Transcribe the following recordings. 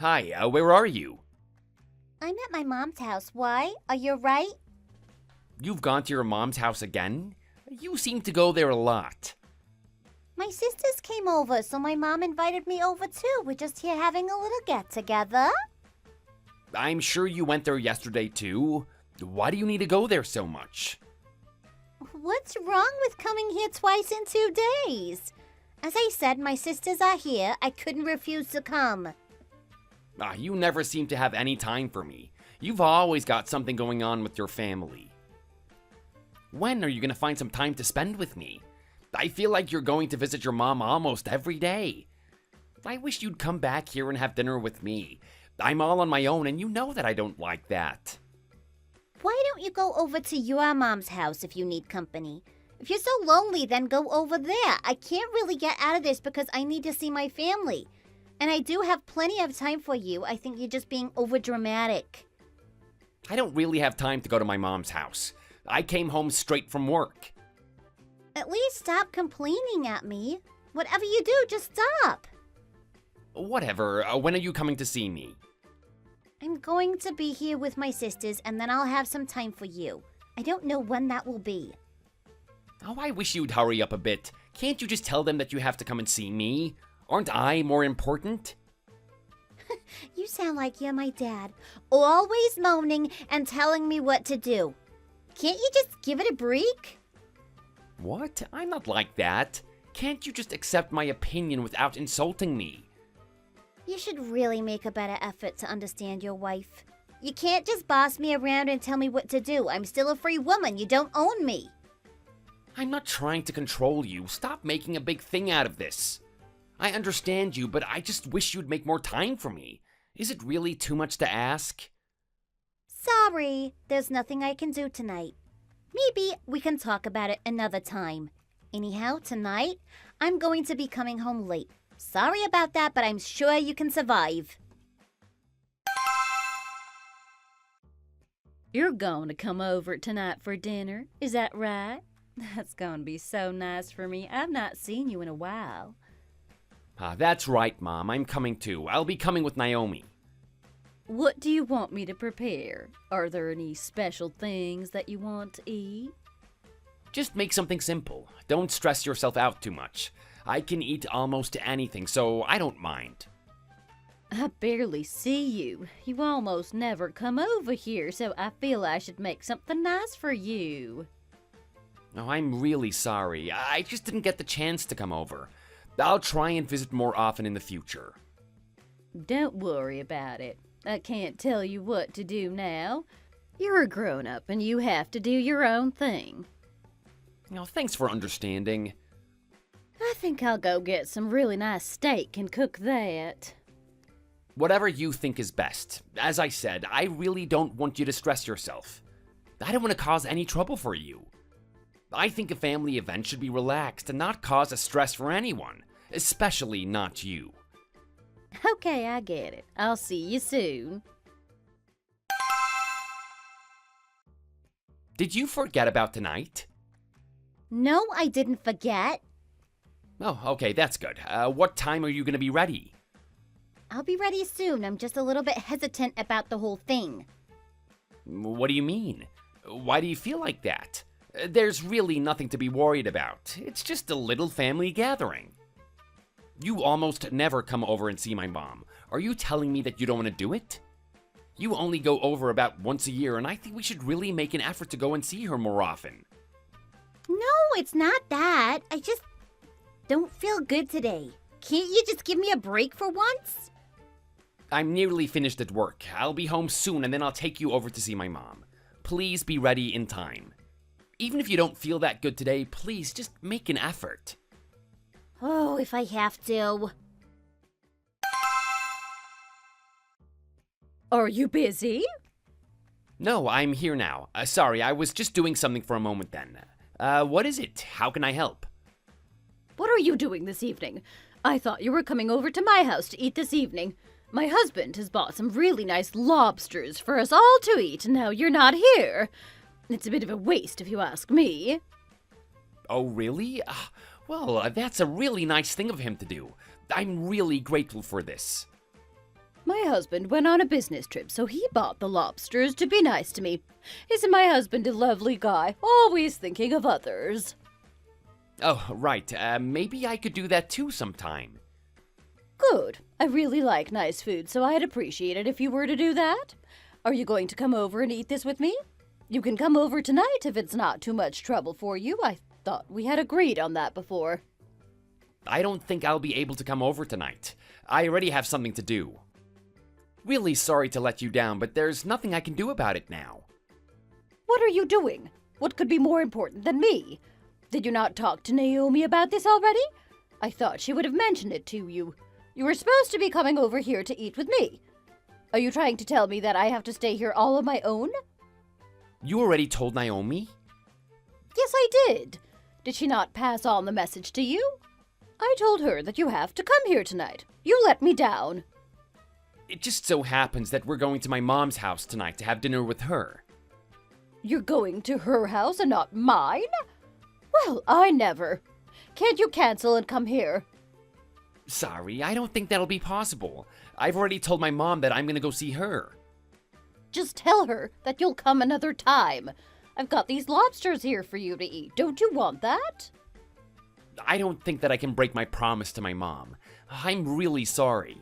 Hi, where are you? I'm at my mom's house. Why? Are you right? You've gone to your mom's house again? You seem to go there a lot. My sisters came over, so my mom invited me over too. We're just here having a little get-together. I'm sure you went there yesterday too. Why do you need to go there so much? What's wrong with coming here twice in 2 days? As I said, my sisters are here. I couldn't refuse to come. You never seem to have any time for me. You've always got something going on with your family. When are you going to find some time to spend with me? I feel like you're going to visit your mom almost every day. I wish you'd come back here and have dinner with me. I'm all on my own and you know that I don't like that. Why don't you go over to your mom's house if you need company? If you're so lonely, then go over there. I can't really get out of this because I need to see my family. And I do have plenty of time for you. I think you're just being overdramatic. I don't really have time to go to my mom's house. I came home straight from work. At least stop complaining at me. Whatever you do, just stop. Whatever, when are you coming to see me? I'm going to be here with my sisters and then I'll have some time for you. I don't know when that will be. Oh, I wish you'd hurry up a bit. Can't you just tell them that you have to come and see me? Aren't I more important? You sound like you're my dad, always moaning and telling me what to do. Can't you just give it a break? What? I'm not like that. Can't you just accept my opinion without insulting me? You should really make a better effort to understand your wife. You can't just boss me around and tell me what to do. I'm still a free woman. You don't own me. I'm not trying to control you. Stop making a big thing out of this. I understand you, but I just wish you'd make more time for me. Is it really too much to ask? Sorry, there's nothing I can do tonight. Maybe we can talk about it another time. Anyhow, tonight, I'm going to be coming home late. Sorry about that, but I'm sure you can survive. You're going to come over tonight for dinner, is that right? That's going to be so nice for me. I've not seen you in a while. That's right, Mom. I'm coming too. I'll be coming with Naomi. What do you want me to prepare? Are there any special things that you want to eat? Just make something simple. Don't stress yourself out too much. I can eat almost anything, so I don't mind. I barely see you. You almost never come over here, so I feel I should make something nice for you. Oh, I'm really sorry. I just didn't get the chance to come over. I'll try and visit more often in the future. Don't worry about it. I can't tell you what to do now. You're a grown-up and you have to do your own thing. Thanks for understanding. I think I'll go get some really nice steak and cook that. Whatever you think is best. As I said, I really don't want you to stress yourself. I don't want to cause any trouble for you. I think a family event should be relaxed and not cause a stress for anyone, especially not you. Okay, I get it. I'll see you soon. Did you forget about tonight? No, I didn't forget. Oh, okay, that's good. What time are you going to be ready? I'll be ready soon. I'm just a little bit hesitant about the whole thing. What do you mean? Why do you feel like that? There's really nothing to be worried about. It's just a little family gathering. You almost never come over and see my mom. Are you telling me that you don't want to do it? You only go over about once a year, and I think we should really make an effort to go and see her more often. No, it's not that. I just don't feel good today. Can't you just give me a break for once? I'm nearly finished at work. I'll be home soon, and then I'll take you over to see my mom. Please be ready in time. Even if you don't feel that good today, please just make an effort. Oh, if I have to. Are you busy? No, I'm here now. Sorry, I was just doing something for a moment then. What is it? How can I help? What are you doing this evening? I thought you were coming over to my house to eat this evening. My husband has bought some really nice lobsters for us all to eat, and now you're not here. It's a bit of a waste if you ask me. Oh, really? Well, that's a really nice thing of him to do. I'm really grateful for this. My husband went on a business trip, so he bought the lobsters to be nice to me. Isn't my husband a lovely guy, always thinking of others? Oh, right. Maybe I could do that too sometime. Good. I really like nice food, so I'd appreciate it if you were to do that. Are you going to come over and eat this with me? You can come over tonight if it's not too much trouble for you. I thought we had agreed on that before. I don't think I'll be able to come over tonight. I already have something to do. Really sorry to let you down, but there's nothing I can do about it now. What are you doing? What could be more important than me? Did you not talk to Naomi about this already? I thought she would have mentioned it to you. You were supposed to be coming over here to eat with me. Are you trying to tell me that I have to stay here all on my own? You already told Naomi? Yes, I did. Did she not pass on the message to you? I told her that you have to come here tonight. You let me down. It just so happens that we're going to my mom's house tonight to have dinner with her. You're going to her house and not mine? Well, I never. Can't you cancel and come here? Sorry, I don't think that'll be possible. I've already told my mom that I'm gonna go see her. Just tell her that you'll come another time. I've got these lobsters here for you to eat. Don't you want that? I don't think that I can break my promise to my mom. I'm really sorry.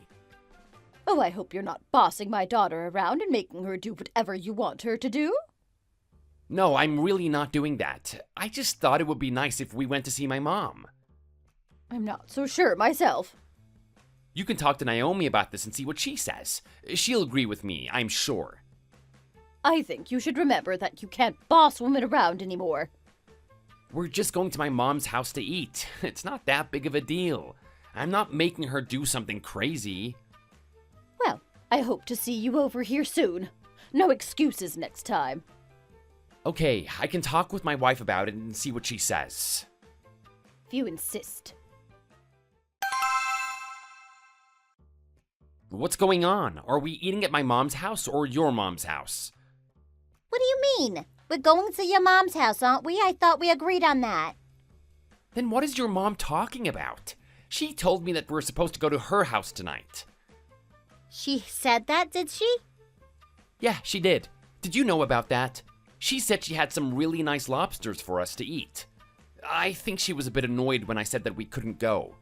Oh, I hope you're not bossing my daughter around and making her do whatever you want her to do. No, I'm really not doing that. I just thought it would be nice if we went to see my mom. I'm not so sure myself. You can talk to Naomi about this and see what she says. She'll agree with me, I'm sure. I think you should remember that you can't boss women around anymore. We're just going to my mom's house to eat. It's not that big of a deal. I'm not making her do something crazy. Well, I hope to see you over here soon. No excuses next time. Okay, I can talk with my wife about it and see what she says. If you insist. What's going on? Are we eating at my mom's house or your mom's house? What do you mean? We're going to your mom's house, aren't we? I thought we agreed on that. Then what is your mom talking about? She told me that we're supposed to go to her house tonight. She said that, did she? Yeah, she did. Did you know about that? She said she had some really nice lobsters for us to eat. I think she was a bit annoyed when I said that we couldn't go.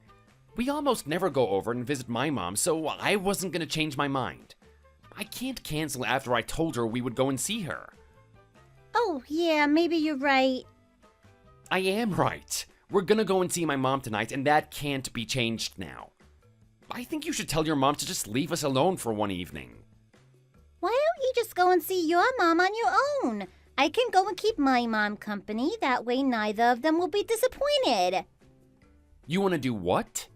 We almost never go over and visit my mom, so I wasn't gonna change my mind. I can't cancel after I told her we would go and see her. Oh, yeah, maybe you're right. I am right. We're gonna go and see my mom tonight, and that can't be changed now. I think you should tell your mom to just leave us alone for one evening. Why don't you just go and see your mom on your own? I can go and keep my mom company. That way neither of them will be disappointed. You wanna do what?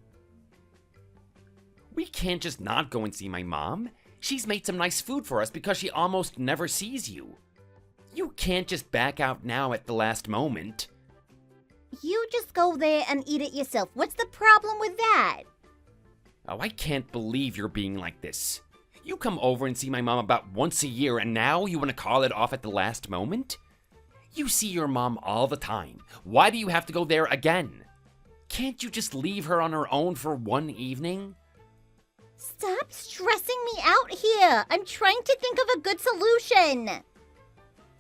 We can't just not go and see my mom. She's made some nice food for us because she almost never sees you. You can't just back out now at the last moment. You just go there and eat it yourself. What's the problem with that? Oh, I can't believe you're being like this. You come over and see my mom about once a year, and now you want to call it off at the last moment? You see your mom all the time. Why do you have to go there again? Can't you just leave her on her own for one evening? Stop stressing me out here. I'm trying to think of a good solution.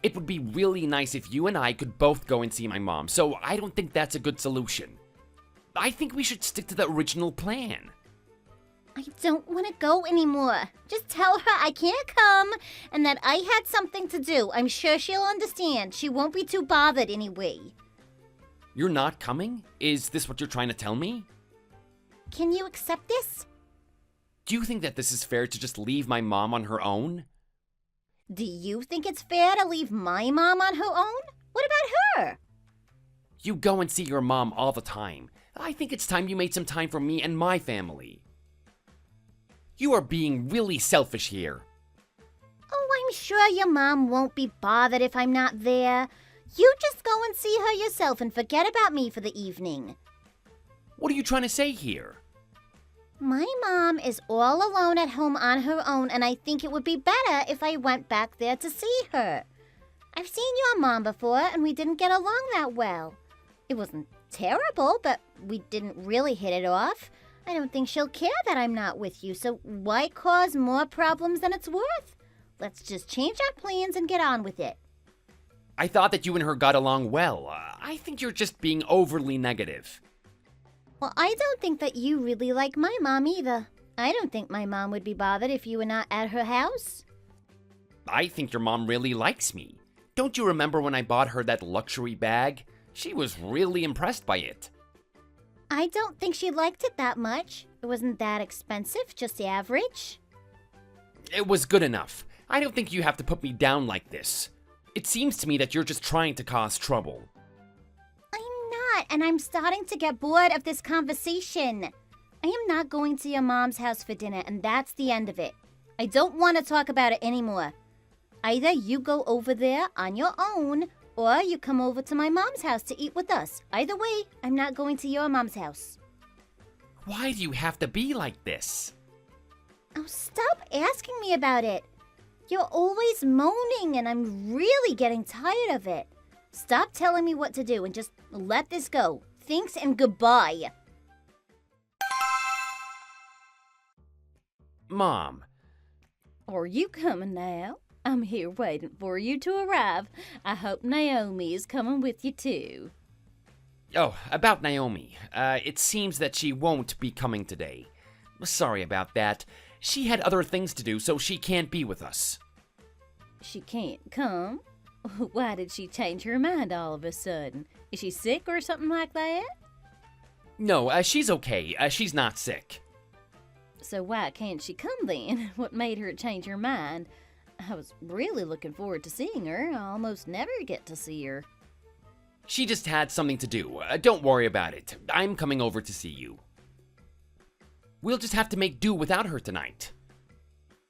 It would be really nice if you and I could both go and see my mom, so I don't think that's a good solution. I think we should stick to the original plan. I don't want to go anymore. Just tell her I can't come and that I had something to do. I'm sure she'll understand. She won't be too bothered anyway. You're not coming? Is this what you're trying to tell me? Can you accept this? Do you think that this is fair to just leave my mom on her own? Do you think it's fair to leave my mom on her own? What about her? You go and see your mom all the time. I think it's time you made some time for me and my family. You are being really selfish here. Oh, I'm sure your mom won't be bothered if I'm not there. You just go and see her yourself and forget about me for the evening. What are you trying to say here? My mom is all alone at home on her own, and I think it would be better if I went back there to see her. I've seen your mom before, and we didn't get along that well. It wasn't terrible, but we didn't really hit it off. I don't think she'll care that I'm not with you, so why cause more problems than it's worth? Let's just change our plans and get on with it. I thought that you and her got along well. I think you're just being overly negative. Well, I don't think that you really like my mom either. I don't think my mom would be bothered if you were not at her house. I think your mom really likes me. Don't you remember when I bought her that luxury bag? She was really impressed by it. I don't think she liked it that much. It wasn't that expensive, just average. It was good enough. I don't think you have to put me down like this. It seems to me that you're just trying to cause trouble. I'm not, and I'm starting to get bored of this conversation. I am not going to your mom's house for dinner, and that's the end of it. I don't want to talk about it anymore. Either you go over there on your own, or you come over to my mom's house to eat with us. Either way, I'm not going to your mom's house. Why do you have to be like this? Oh, stop asking me about it. You're always moaning, and I'm really getting tired of it. Stop telling me what to do and just let this go. Thanks and goodbye. Mom. Are you coming now? I'm here waiting for you to arrive. I hope Naomi is coming with you too. Oh, about Naomi. It seems that she won't be coming today. Sorry about that. She had other things to do, so she can't be with us. She can't come? Why did she change her mind all of a sudden? Is she sick or something like that? No, she's okay. She's not sick. So why can't she come then? What made her change her mind? I was really looking forward to seeing her. I almost never get to see her. She just had something to do. Don't worry about it. I'm coming over to see you. We'll just have to make do without her tonight.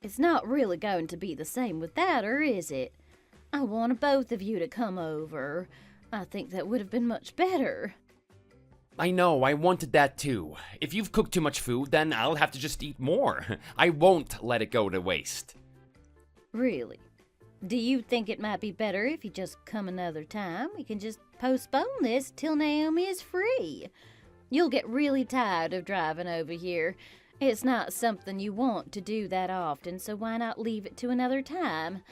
It's not really going to be the same without her, is it? I wanted both of you to come over. I think that would have been much better. I know, I wanted that too. If you've cooked too much food, then I'll have to just eat more. I won't let it go to waste. Really? Do you think it might be better if you just come another time? We can just postpone this till Naomi is free. You'll get really tired of driving over here. It's not something you want to do that often, so why not leave it to another time?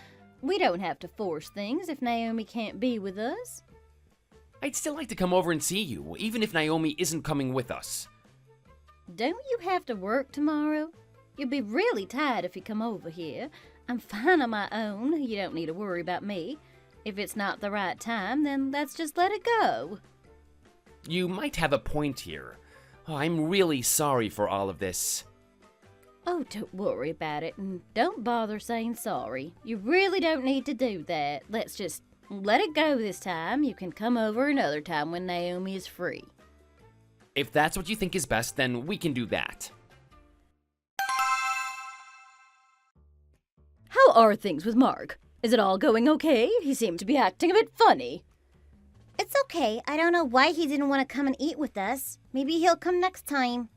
We don't have to force things if Naomi can't be with us. I'd still like to come over and see you, even if Naomi isn't coming with us. Don't you have to work tomorrow? You'll be really tired if you come over here. I'm fine on my own. You don't need to worry about me. If it's not the right time, then let's just let it go. You might have a point here. Oh, I'm really sorry for all of this. Oh, don't worry about it, and don't bother saying sorry. You really don't need to do that. Let's just let it go this time. You can come over another time when Naomi is free. If that's what you think is best, then we can do that. How are things with Mark? Is it all going okay? He seemed to be acting a bit funny. It's okay. I don't know why he didn't want to come and eat with us. Maybe he'll come next time.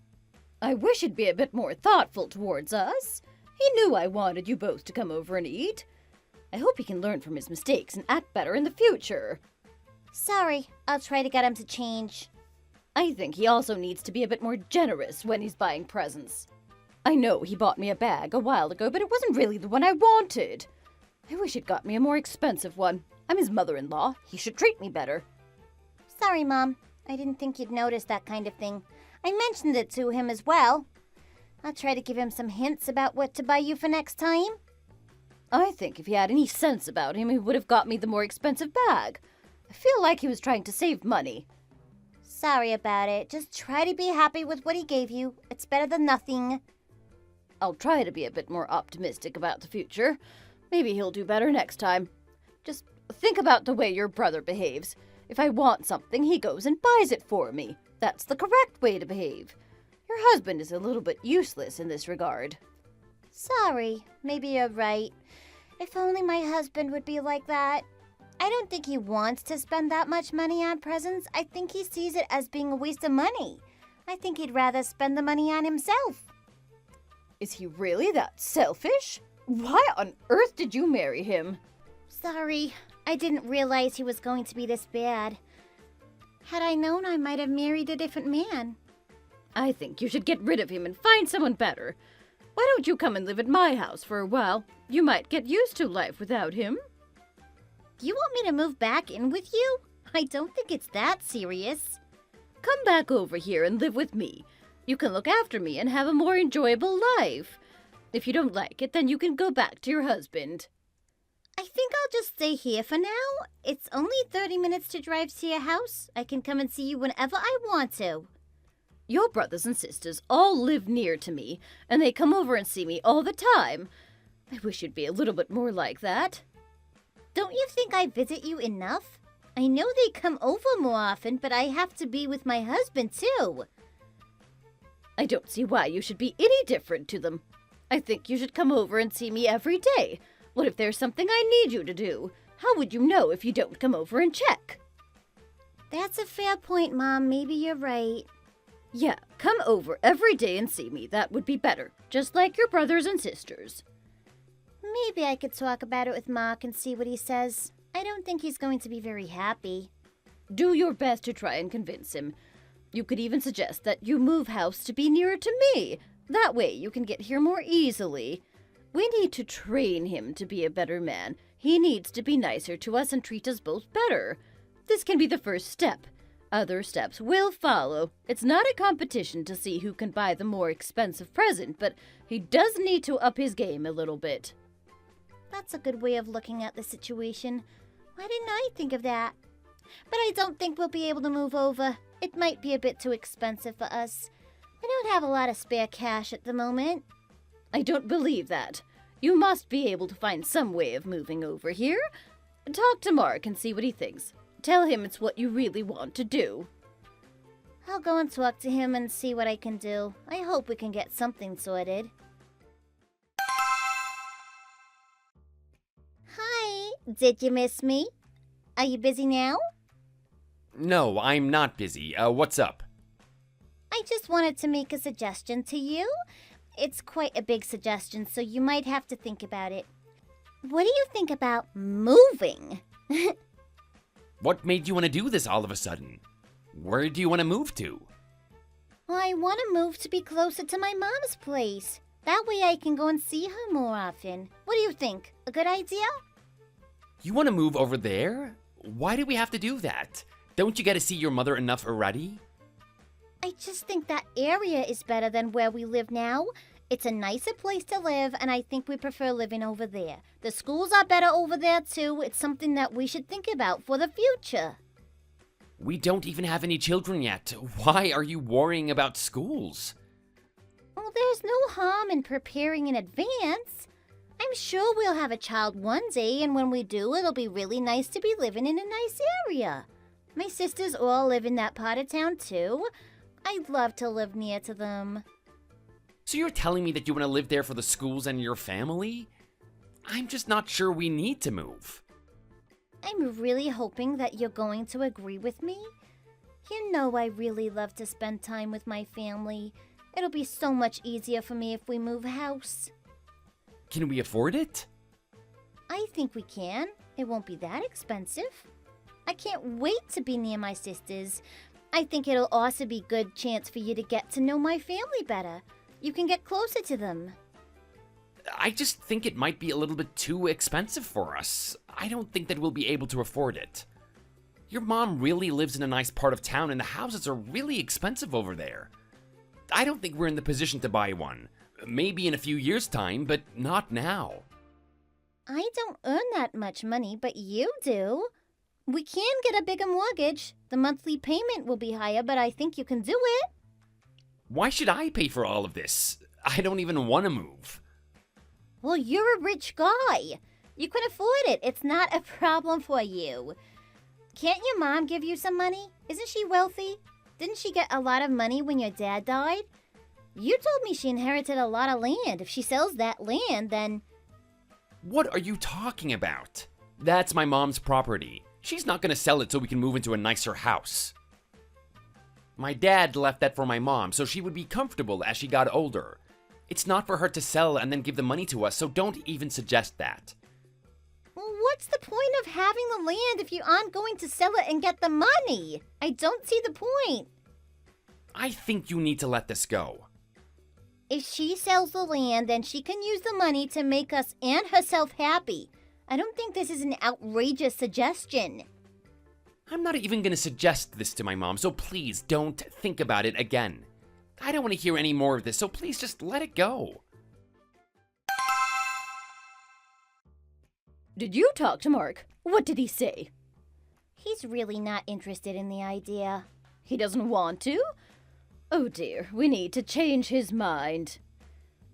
I wish he'd be a bit more thoughtful towards us. He knew I wanted you both to come over and eat. I hope he can learn from his mistakes and act better in the future. Sorry. I'll try to get him to change. I think he also needs to be a bit more generous when he's buying presents. I know he bought me a bag a while ago, but it wasn't really the one I wanted. I wish he'd got me a more expensive one. I'm his mother-in-law. He should treat me better. Sorry, Mom. I didn't think you'd notice that kind of thing. I mentioned it to him as well. I'll try to give him some hints about what to buy you for next time. I think if he had any sense about him, he would have got me the more expensive bag. I feel like he was trying to save money. Sorry about it. Just try to be happy with what he gave you. It's better than nothing. I'll try to be a bit more optimistic about the future. Maybe he'll do better next time. Just think about the way your brother behaves. If I want something, he goes and buys it for me. That's the correct way to behave. Your husband is a little bit useless in this regard. Sorry. Maybe you're right. If only my husband would be like that. I don't think he wants to spend that much money on presents. I think he sees it as being a waste of money. I think he'd rather spend the money on himself. Is he really that selfish? Why on earth did you marry him? Sorry. I didn't realize he was going to be this bad. Had I known, I might have married a different man. I think you should get rid of him and find someone better. Why don't you come and live at my house for a while? You might get used to life without him. You want me to move back in with you? I don't think it's that serious. Come back over here and live with me. You can look after me and have a more enjoyable life. If you don't like it, then you can go back to your husband. I think I'll just stay here for now. It's only 30 minutes to drive to your house. I can come and see you whenever I want to. Your brothers and sisters all live near to me, and they come over and see me all the time. I wish you'd be a little bit more like that. Don't you think I visit you enough? I know they come over more often, but I have to be with my husband too. I don't see why you should be any different to them. I think you should come over and see me every day. What if there's something I need you to do? How would you know if you don't come over and check? That's a fair point, Mom. Maybe you're right. Yeah, come over every day and see me. That would be better, just like your brothers and sisters. Maybe I could talk about it with Mark and see what he says. I don't think he's going to be very happy. Do your best to try and convince him. You could even suggest that you move house to be nearer to me. That way you can get here more easily. We need to train him to be a better man. He needs to be nicer to us and treat us both better. This can be the first step. Other steps will follow. It's not a competition to see who can buy the more expensive present, but he does need to up his game a little bit. That's a good way of looking at the situation. Why didn't I think of that? But I don't think we'll be able to move over. It might be a bit too expensive for us. I don't have a lot of spare cash at the moment. I don't believe that. You must be able to find some way of moving over here. Talk to Mark and see what he thinks. Tell him it's what you really want to do. I'll go and talk to him and see what I can do. I hope we can get something sorted. Hi, did you miss me? Are you busy now? No, I'm not busy. What's up? I just wanted to make a suggestion to you. It's quite a big suggestion, so you might have to think about it. What do you think about moving? What made you want to do this all of a sudden? Where do you want to move to? Well, I want to move to be closer to my mom's place. That way I can go and see her more often. What do you think? A good idea? You want to move over there? Why do we have to do that? Don't you get to see your mother enough already? I just think that area is better than where we live now. It's a nicer place to live, and I think we prefer living over there. The schools are better over there, too. It's something that we should think about for the future. We don't even have any children yet. Why are you worrying about schools? Well, there's no harm in preparing in advance. I'm sure we'll have a child one day, and when we do, it'll be really nice to be living in a nice area. My sisters all live in that part of town, too. I'd love to live near to them. So you're telling me that you want to live there for the schools and your family? I'm just not sure we need to move. I'm really hoping that you're going to agree with me. You know I really love to spend time with my family. It'll be so much easier for me if we move house. Can we afford it? I think we can. It won't be that expensive. I can't wait to be near my sisters. I think it'll also be a good chance for you to get to know my family better. You can get closer to them. I just think it might be a little bit too expensive for us. I don't think that we'll be able to afford it. Your mom really lives in a nice part of town and the houses are really expensive over there. I don't think we're in the position to buy one. Maybe in a few years' time, but not now. I don't earn that much money, but you do. We can get a bigger mortgage. The monthly payment will be higher, but I think you can do it. Why should I pay for all of this? I don't even want to move. Well, you're a rich guy. You can afford it. It's not a problem for you. Can't your mom give you some money? Isn't she wealthy? Didn't she get a lot of money when your dad died? You told me she inherited a lot of land. If she sells that land, then... What are you talking about? That's my mom's property. She's not going to sell it so we can move into a nicer house. My dad left that for my mom so she would be comfortable as she got older. It's not for her to sell and then give the money to us, so don't even suggest that. Well, what's the point of having the land if you aren't going to sell it and get the money? I don't see the point. I think you need to let this go. If she sells the land, then she can use the money to make us and herself happy. I don't think this is an outrageous suggestion. I'm not even gonna suggest this to my mom, so please don't think about it again. I don't want to hear any more of this, so please just let it go. Did you talk to Mark? What did he say? He's really not interested in the idea. He doesn't want to? Oh dear, we need to change his mind.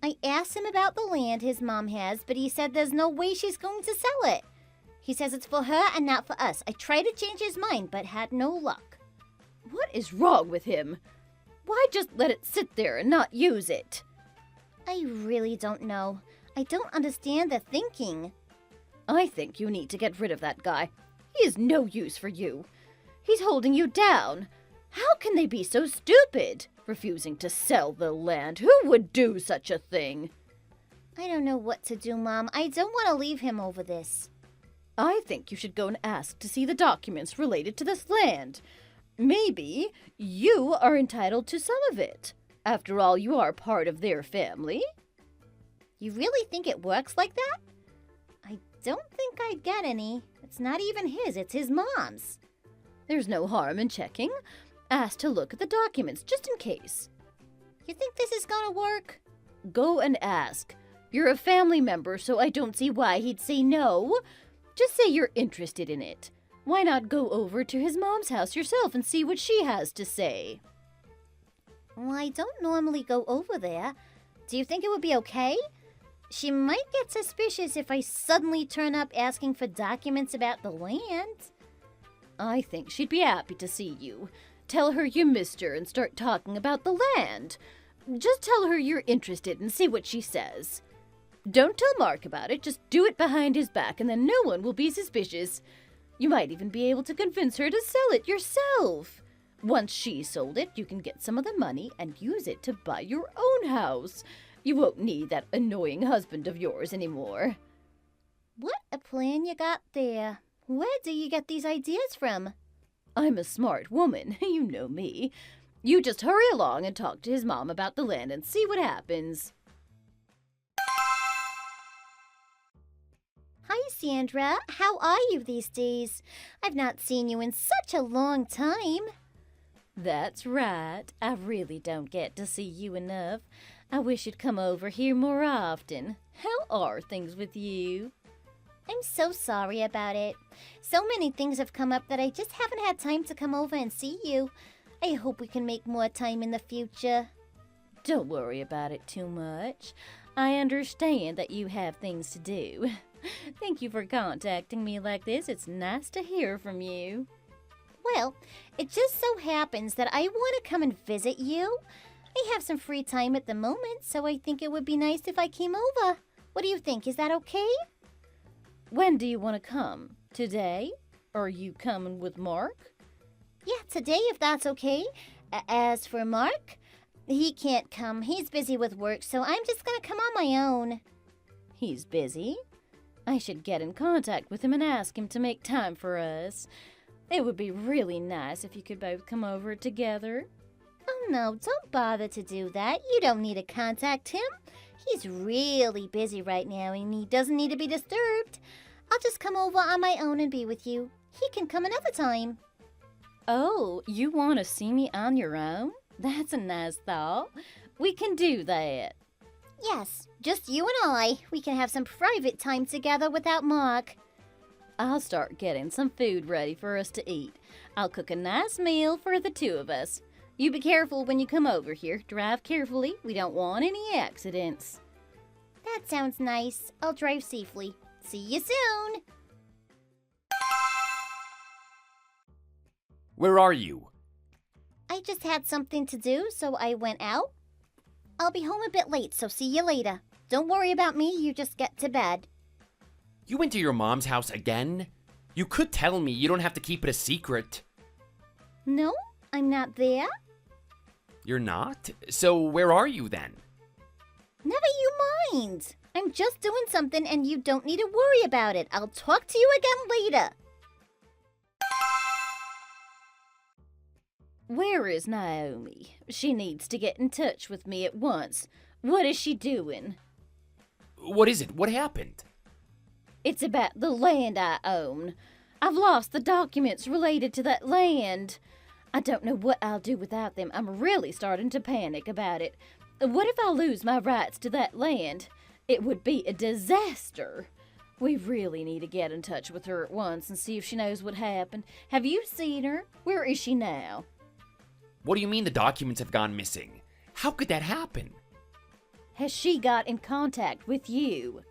I asked him about the land his mom has, but he said there's no way she's going to sell it. He says it's for her and not for us. I tried to change his mind, but had no luck. What is wrong with him? Why just let it sit there and not use it? I really don't know. I don't understand the thinking. I think you need to get rid of that guy. He is no use for you. He's holding you down. How can they be so stupid? Refusing to sell the land. Who would do such a thing? I don't know what to do, Mom. I don't want to leave him over this. I think you should go and ask to see the documents related to this land. Maybe you are entitled to some of it. After all, you are part of their family. You really think it works like that? I don't think I'd get any. It's not even his, it's his mom's. There's no harm in checking. Ask to look at the documents, just in case. You think this is gonna work? Go and ask. You're a family member, so I don't see why he'd say no. Just say you're interested in it. Why not go over to his mom's house yourself and see what she has to say? Well, I don't normally go over there. Do you think it would be okay? She might get suspicious if I suddenly turn up asking for documents about the land. I think she'd be happy to see you. Tell her you missed her and start talking about the land. Just tell her you're interested and see what she says. Don't tell Mark about it, just do it behind his back and then no one will be suspicious. You might even be able to convince her to sell it yourself. Once she sold it, you can get some of the money and use it to buy your own house. You won't need that annoying husband of yours anymore. What a plan you got there. Where do you get these ideas from? I'm a smart woman, you know me. You just hurry along and talk to his mom about the land and see what happens. Hi, Sandra. How are you these days? I've not seen you in such a long time. That's right. I really don't get to see you enough. I wish you'd come over here more often. How are things with you? I'm so sorry about it. So many things have come up that I just haven't had time to come over and see you. I hope we can make more time in the future. Don't worry about it too much. I understand that you have things to do. Thank you for contacting me like this. It's nice to hear from you. Well, it just so happens that I want to come and visit you. I have some free time at the moment, so I think it would be nice if I came over. What do you think? Is that okay? When do you want to come? Today? Are you coming with Mark? Yeah, today if that's okay. As for Mark, he can't come. He's busy with work, so I'm just going to come on my own. He's busy? I should get in contact with him and ask him to make time for us. It would be really nice if you could both come over together. Oh no, don't bother to do that. You don't need to contact him. He's really busy right now and he doesn't need to be disturbed. I'll just come over on my own and be with you. He can come another time. Oh, you want to see me on your own? That's a nice thought. We can do that. Yes, just you and I. We can have some private time together without Mark. I'll start getting some food ready for us to eat. I'll cook a nice meal for the two of us. You be careful when you come over here. Drive carefully. We don't want any accidents. That sounds nice. I'll drive safely. See you soon. Where are you? I just had something to do, so I went out. I'll be home a bit late, so see you later. Don't worry about me, you just get to bed. You went to your mom's house again? You could tell me, you don't have to keep it a secret. No, I'm not there. You're not? So where are you then? Never you mind. I'm just doing something and you don't need to worry about it. I'll talk to you again later. Where is Naomi? She needs to get in touch with me at once. What is she doing? What is it? What happened? It's about the land I own. I've lost the documents related to that land. I don't know what I'll do without them. I'm really starting to panic about it. What if I lose my rights to that land? It would be a disaster. We really need to get in touch with her at once and see if she knows what happened. Have you seen her? Where is she now? What do you mean the documents have gone missing? How could that happen? Has she got in contact with you?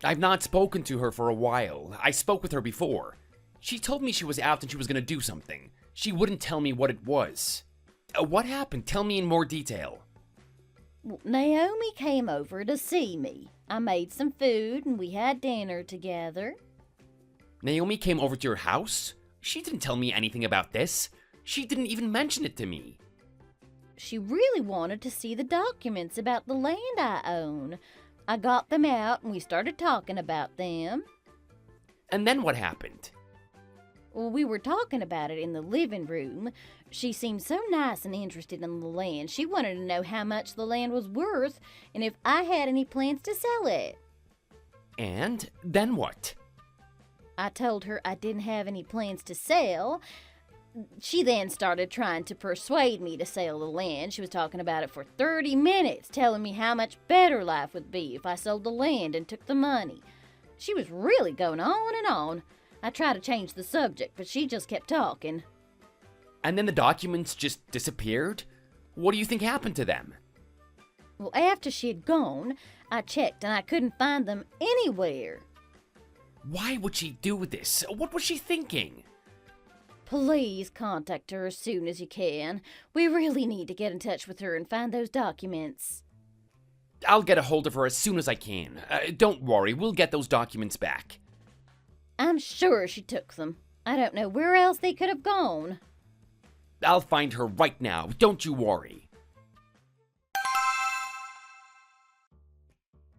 I've not spoken to her for a while. I spoke with her before. She told me she was out and she was going to do something. She wouldn't tell me what it was. What happened? Tell me in more detail. Well, Naomi came over to see me. I made some food and we had dinner together. Naomi came over to your house? She didn't tell me anything about this. She didn't even mention it to me. She really wanted to see the documents about the land I own. I got them out and we started talking about them. And then what happened? Well, we were talking about it in the living room. She seemed so nice and interested in the land. She wanted to know how much the land was worth and if I had any plans to sell it. And then what? I told her I didn't have any plans to sell. She then started trying to persuade me to sell the land. She was talking about it for 30 minutes, telling me how much better life would be if I sold the land and took the money. She was really going on and on. I tried to change the subject, but she just kept talking. And then the documents just disappeared? What do you think happened to them? Well, after she had gone, I checked and I couldn't find them anywhere. Why would she do this? What was she thinking? Please contact her as soon as you can. We really need to get in touch with her and find those documents. I'll get a hold of her as soon as I can. Don't worry, we'll get those documents back. I'm sure she took them. I don't know where else they could have gone. I'll find her right now, don't you worry.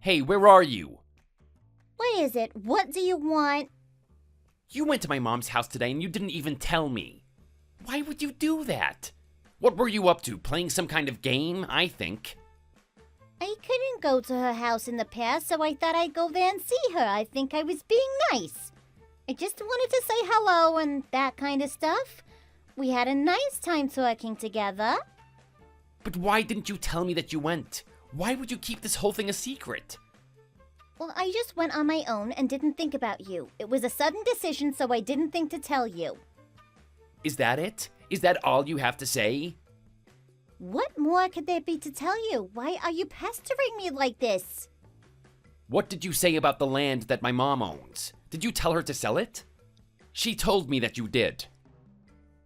Hey, where are you? What is it? What do you want? You went to my mom's house today and you didn't even tell me. Why would you do that? What were you up to? Playing some kind of game, I think. I couldn't go to her house in the past, so I thought I'd go there and see her. I think I was being nice. I just wanted to say hello and that kind of stuff. We had a nice time talking together. But why didn't you tell me that you went? Why would you keep this whole thing a secret? Well, I just went on my own and didn't think about you. It was a sudden decision, so I didn't think to tell you. Is that it? Is that all you have to say? What more could there be to tell you? Why are you pestering me like this? What did you say about the land that my mom owns? Did you tell her to sell it? She told me that you did.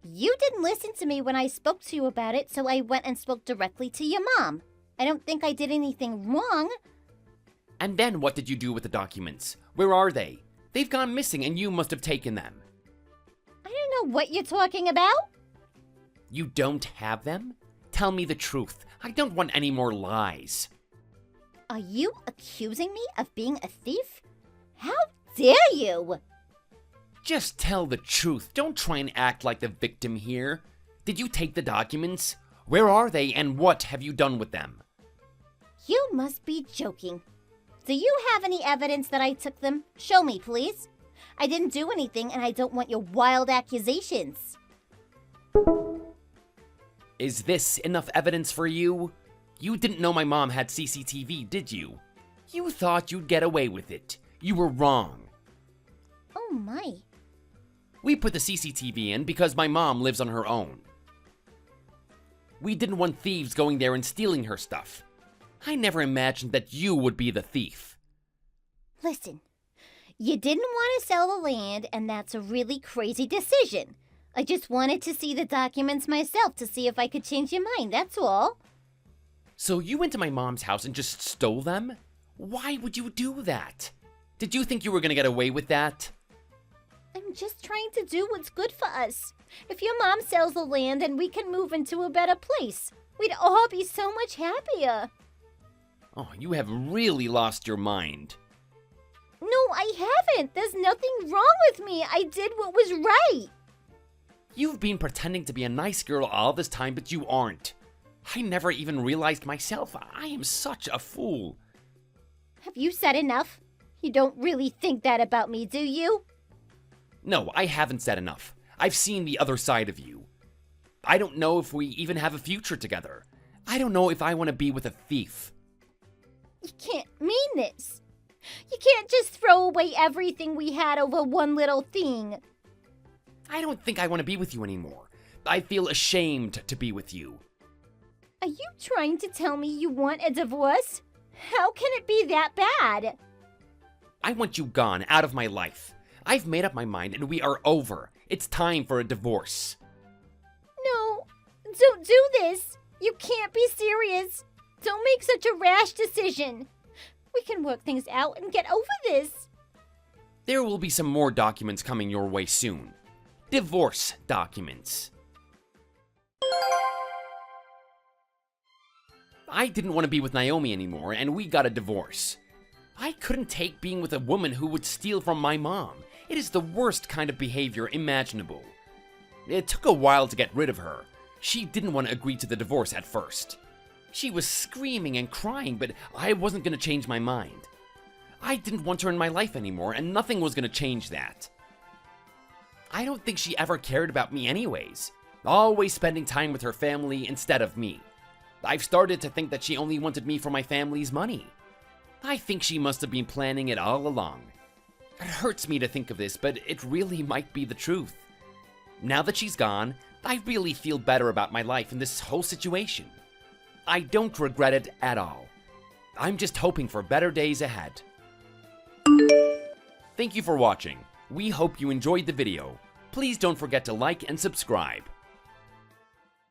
You didn't listen to me when I spoke to you about it, so I went and spoke directly to your mom. I don't think I did anything wrong. And then what did you do with the documents? Where are they? They've gone missing and you must have taken them. I don't know what you're talking about. You don't have them? Tell me the truth. I don't want any more lies. Are you accusing me of being a thief? How dare you? Just tell the truth. Don't try and act like the victim here. Did you take the documents? Where are they and what have you done with them? You must be joking. Do you have any evidence that I took them? Show me, please. I didn't do anything and I don't want your wild accusations. Is this enough evidence for you? You didn't know my mom had CCTV, did you? You thought you'd get away with it. You were wrong. Oh my. We put the CCTV in because my mom lives on her own. We didn't want thieves going there and stealing her stuff. I never imagined that you would be the thief. Listen, you didn't want to sell the land and that's a really crazy decision. I just wanted to see the documents myself to see if I could change your mind, that's all. So you went to my mom's house and just stole them? Why would you do that? Did you think you were gonna get away with that? I'm just trying to do what's good for us. If your mom sells the land and we can move into a better place, we'd all be so much happier. Oh, you have really lost your mind. No, I haven't. There's nothing wrong with me. I did what was right. You've been pretending to be a nice girl all this time, but you aren't. I never even realized myself. I am such a fool. Have you said enough? You don't really think that about me, do you? No, I haven't said enough. I've seen the other side of you. I don't know if we even have a future together. I don't know if I want to be with a thief. You can't mean this. You can't just throw away everything we had over one little thing. I don't think I want to be with you anymore. I feel ashamed to be with you. Are you trying to tell me you want a divorce? How can it be that bad? I want you gone, out of my life. I've made up my mind and we are over. It's time for a divorce. No, don't do this. You can't be serious. Don't make such a rash decision. We can work things out and get over this. There will be some more documents coming your way soon. Divorce documents. I didn't want to be with Naomi anymore, and we got a divorce. I couldn't take being with a woman who would steal from my mom. It is the worst kind of behavior imaginable. It took a while to get rid of her. She didn't want to agree to the divorce at first. She was screaming and crying, but I wasn't going to change my mind. I didn't want her in my life anymore, and nothing was going to change that. I don't think she ever cared about me anyways, always spending time with her family instead of me. I've started to think that she only wanted me for my family's money. I think she must have been planning it all along. It hurts me to think of this, but it really might be the truth. Now that she's gone, I really feel better about my life in this whole situation. I don't regret it at all. I'm just hoping for better days ahead. Thank you for watching. We hope you enjoyed the video. Please don't forget to like and subscribe.